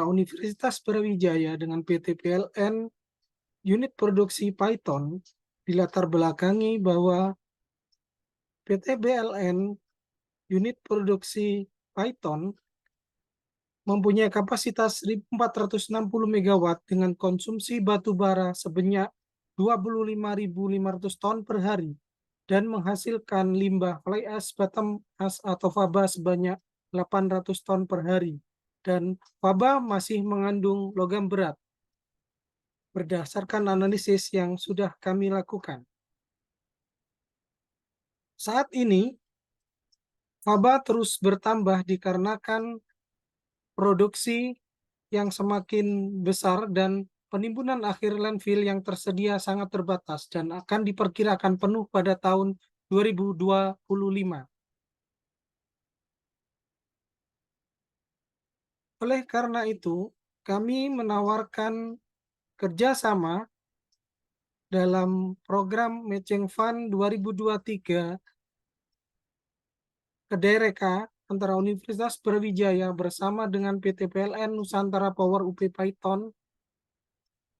Universitas Brawijaya dengan PT PLN unit produksi Python dilatar belakangi bahwa PT PLN unit produksi Python mempunyai kapasitas 1.460 megawatt dengan konsumsi batu bara sebanyak 25.500 ton per hari dan menghasilkan limbah fly ash, bottom ash atau faba sebanyak 800 ton per hari. Dan faba masih mengandung logam berat berdasarkan analisis yang sudah kami lakukan. Saat ini, faba terus bertambah dikarenakan produksi yang semakin besar dan penimbunan akhir landfill yang tersedia sangat terbatas dan akan diperkirakan penuh pada tahun 2025. Oleh karena itu, kami menawarkan kerjasama dalam program Matching Fund 2023 Kedereka antara Universitas Brawijaya bersama dengan PT PLN Nusantara Power UP Python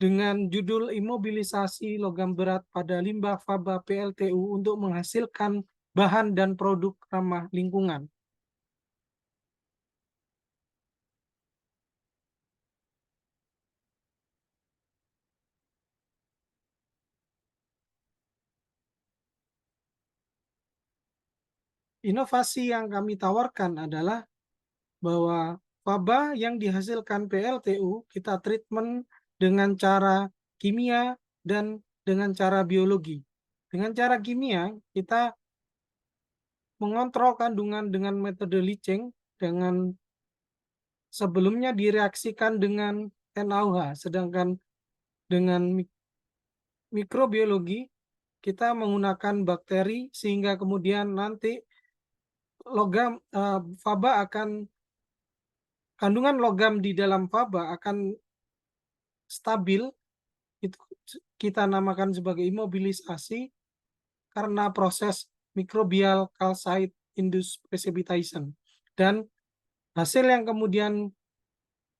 dengan judul imobilisasi logam berat pada limbah faba PLTU untuk menghasilkan bahan dan produk ramah lingkungan. Inovasi yang kami tawarkan adalah bahwa faba yang dihasilkan PLTU kita treatment dengan cara kimia dan dengan cara biologi. Dengan cara kimia, kita mengontrol kandungan dengan metode leaching dengan sebelumnya direaksikan dengan NaOH, sedangkan dengan mikrobiologi kita menggunakan bakteri sehingga kemudian nanti faba akan kandungan logam di dalam faba akan stabil, itu kita namakan sebagai imobilisasi karena proses microbial calcite induced precipitation. Dan hasil yang kemudian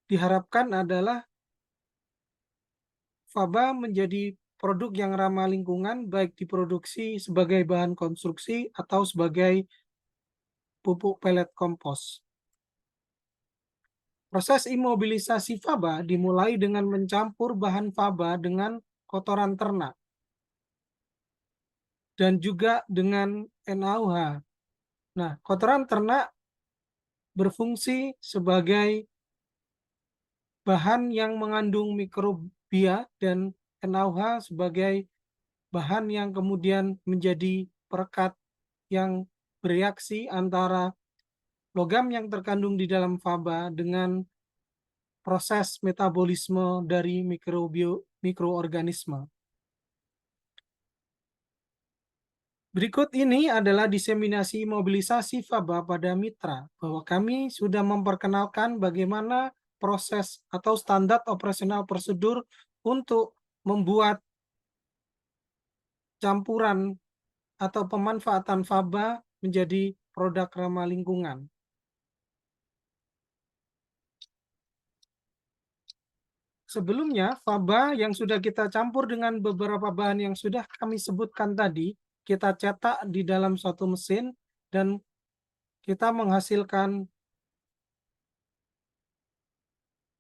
diharapkan adalah faba menjadi produk yang ramah lingkungan baik diproduksi sebagai bahan konstruksi atau sebagai pupuk pelet kompos. Proses imobilisasi faba dimulai dengan mencampur bahan faba dengan kotoran ternak dan juga dengan NaOH. Nah, kotoran ternak berfungsi sebagai bahan yang mengandung mikrobia dan NaOH sebagai bahan yang kemudian menjadi perekat yang bereaksi antara logam yang terkandung di dalam faba dengan proses metabolisme dari mikroorganisme. Berikut ini adalah diseminasi imobilisasi faba pada mitra, bahwa kami sudah memperkenalkan bagaimana proses atau standar operasional prosedur untuk membuat campuran atau pemanfaatan faba menjadi produk ramah lingkungan. Sebelumnya, faba yang sudah kita campur dengan beberapa bahan yang sudah kami sebutkan tadi, kita cetak di dalam suatu mesin dan kita menghasilkan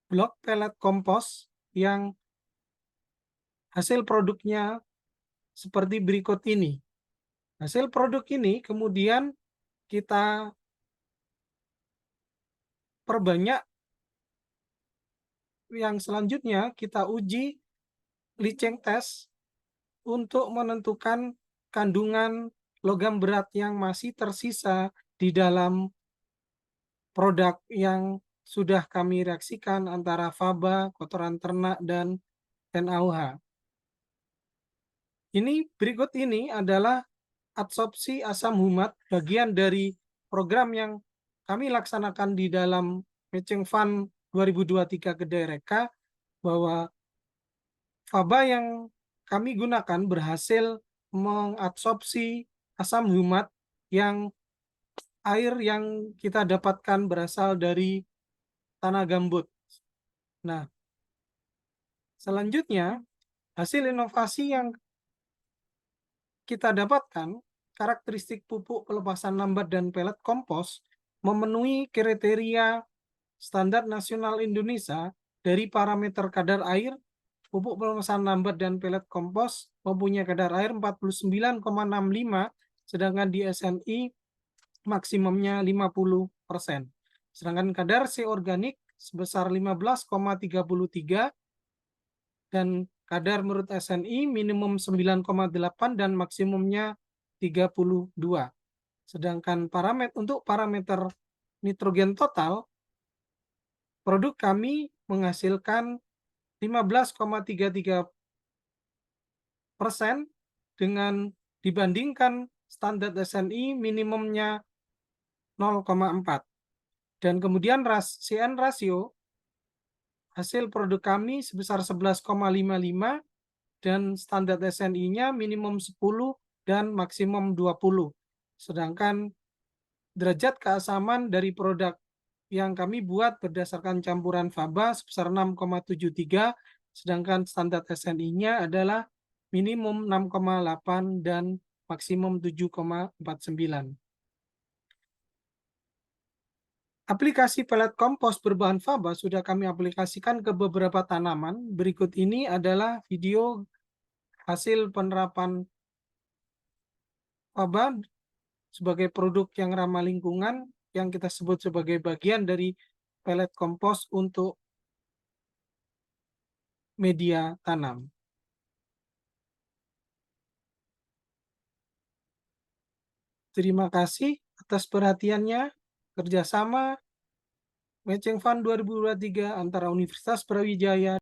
blok pelet kompos yang hasil produknya seperti berikut ini. Hasil produk ini kemudian kita perbanyak, yang selanjutnya kita uji leaching test untuk menentukan kandungan logam berat yang masih tersisa di dalam produk yang sudah kami reaksikan antara faba, kotoran ternak, dan NaOH. Berikut ini adalah adsorpsi asam humat, bagian dari program yang kami laksanakan di dalam Matching Fund 2023 Kedereka, bahwa faba yang kami gunakan berhasil mengadsorpsi asam humat yang air yang kita dapatkan berasal dari tanah gambut. Nah, selanjutnya, hasil inovasi yang kita dapatkan, karakteristik pupuk pelepasan lambat dan pelet kompos memenuhi kriteria standar nasional Indonesia dari parameter kadar air. Pupuk pelepasan lambat dan pelet kompos mempunyai kadar air 49,65, sedangkan di SNI maksimumnya 50%. Sedangkan kadar C organik sebesar 15,33 dan kadar menurut SNI minimum 9,8 dan maksimumnya 32. Sedangkan untuk parameter nitrogen total, produk kami menghasilkan 15,33% dengan dibandingkan standar SNI minimumnya 0,4. Dan kemudian CN rasio hasil produk kami sebesar 11,55 dan standar SNI-nya minimum 10 dan maksimum 20. Sedangkan derajat keasaman dari produk yang kami buat berdasarkan campuran faba sebesar 6,73, sedangkan standar SNI-nya adalah minimum 6,8 dan maksimum 7,49. Aplikasi pelet kompos berbahan faba sudah kami aplikasikan ke beberapa tanaman. Berikut ini adalah video hasil penerapan faba sebagai produk yang ramah lingkungan yang kita sebut sebagai bagian dari pelet kompos untuk media tanam. Terima kasih atas perhatiannya. Kerjasama Matching Fund 2023 antara Universitas Brawijaya